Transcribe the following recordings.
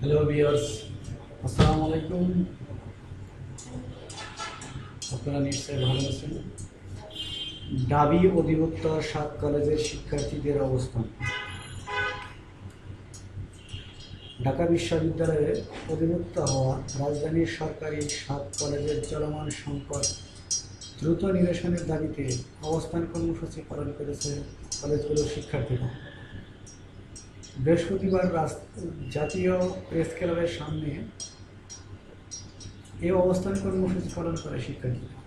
Hello viewers, আসসালামু আলাইকুম। আপনারা নিশ্চয়ই ভালো আছেন। ঢাবি অধিভুক্ত 7 কলেজের শিক্ষার্থীদের অবস্থান। ঢাকা বিশ্ববিদ্যালয়ে অধিভুক্ত হওয়া রাজধানীর সরকারি 7 কলেজের চলমান সংকট দ্রুত নিরসনের দাবিতে অবস্থান কর্মসূচি পালন করেছে কলেজগুলোর শিক্ষার্থীরা। বৃহস্পতিবার জাতীয় প্রেস ক্লাবের সামনে এই অবস্থান কর্মসূচি পালন করে শিক্ষার্থীরা।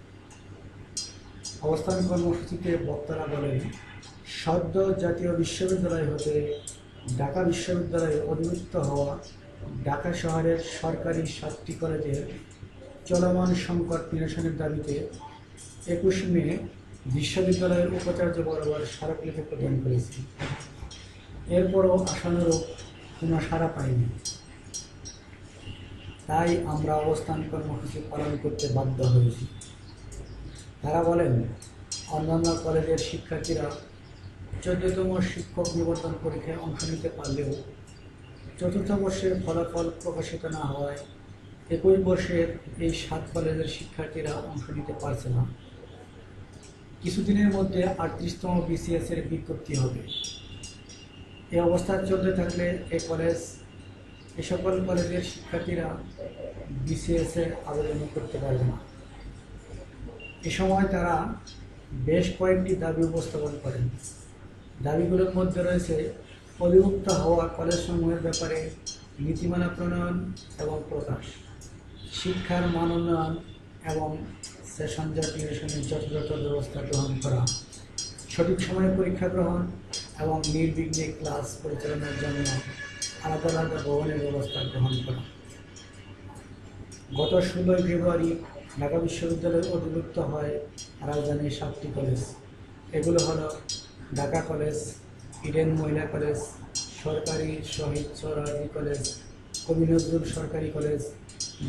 অবস্থান কর্মসূচিতে বক্তারা বলেন, সদ্য জাতীয় বিশ্ববিদ্যালয় হতে ঢাকা বিশ্ববিদ্যালয়ে অধিভুক্ত হওয়া ঢাকা শহরের সরকারি 7টি কলেজের চলমান সংকট নিরসনের দাবিতে 21 মে বিশ্ববিদ্যালয়ের উপাচার্য বরাবর স্মারকলিপি প্রদান করেছি। এরপরও আশানুরূপ কোনো সাড়া পাইনি। তাই আমরা অবস্থান কর্মসূচি পালন করতে বাধ্য হয়েছি। তারা বলেন, অন্যান্য কলেজের শিক্ষার্থীরা 14তম শিক্ষক নিবন্ধন পরীক্ষায় অংশ নিতে পারলেও 4র্থ বর্ষের ফলাফল প্রকাশিত না হওয়ায় 21 বর্ষের এই 7 কলেজের শিক্ষার্থীরা অংশ নিতে পারছে না। কিছুদিনের মধ্যে 38তম BCS এর বিজ্ঞপ্তি হবে। এই অবস্থা চলতে থাকলে এ সকল কলেজের শিক্ষার্থীরা BCS এ আবেদন করতে পারবে না। এ সময় তারা বেশ কয়েকটি দাবি উপস্থাপন করেন। দাবিগুলোর মধ্যে রয়েছে অধিভুক্ত হওয়া কলেজসমূহের ব্যাপারে নীতিমালা প্রণয়ন এবং প্রকাশ, শিক্ষার মান উন্নয়ন এবং সেশন নিরসনের যথাযথ ব্যবস্থা গ্রহণ করা, সঠিক সময়ে পরীক্ষা গ্রহণ এবং নির্বিঘ্নে ক্লাস পরিচালনার জন্য আলাদা আলাদা ভবনের ব্যবস্থা গ্রহণ করা। গত 16 ফেব্রুয়ারি ঢাকা বিশ্ববিদ্যালয়ে অধিভুক্ত হয় রাজধানীর 7টি কলেজ। এগুলো হলো ঢাকা কলেজ, ইডেন মহিলা কলেজ, সরকারি শহীদ সোহরাওয়ার্দী কলেজ, কবি নজরুল সরকারি কলেজ,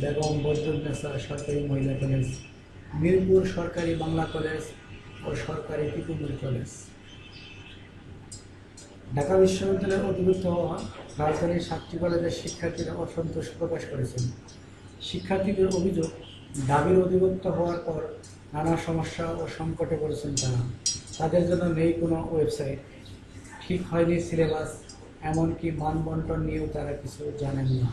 বেগম বদরুন্নেসা সরকারি মহিলা কলেজ, মিরপুর সরকারি বাংলা কলেজ ও সরকারি তিতুমির কলেজ। ঢাকা বিশ্ববিদ্যালয়ে অধিভুক্ত হওয়া রাজধানীর 7টি কলেজের শিক্ষার্থীরা অসন্তোষ প্রকাশ করেছেন। শিক্ষার্থীদের অভিযোগ, ঢাবির অধিভুক্ত হওয়ার পর নানা সমস্যা ও সংকটে পড়েছেন তারা। তাদের জন্য নেই কোনো ওয়েবসাইট, ঠিক হয়নি সিলেবাস, এমনকি মান বন্টন নিয়েও তারা কিছু জানেন না।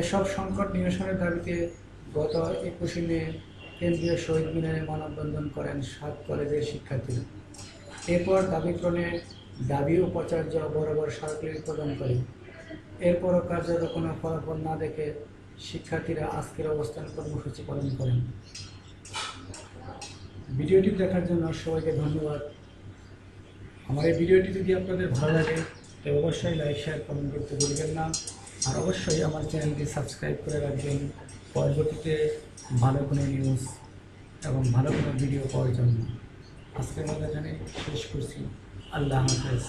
এসব সংকট নিরসনের দাবিতে গত 21 মে কেন্দ্রীয় শহীদ মিনারে মানববন্ধন করেন 7 কলেজের শিক্ষার্থীরা। এরপর দাবি উপাচার্য বরাবর স্মারকলিপি প্রদান করে। এরপরও কার্যত কোনো ফলাফল না দেখে শিক্ষার্থীরা আজকের অবস্থান কর্মসূচি পালন করেন। ভিডিওটি দেখার জন্য সবাইকে ধন্যবাদ। আমার এই ভিডিওটি যদি আপনাদের ভালো লাগে তবে অবশ্যই লাইক, শেয়ার, কমেন্ট করতে ভুলবেন না। আর অবশ্যই আমার চ্যানেলটি সাবস্ক্রাইব করে রাখবেন পরবর্তীতে ভালো কোনো নিউজ এবং ভালো কোনো ভিডিও পাওয়ার জন্য। আজকের মতো এখানে শেষ করছি। আল্লাহ হাফেজ।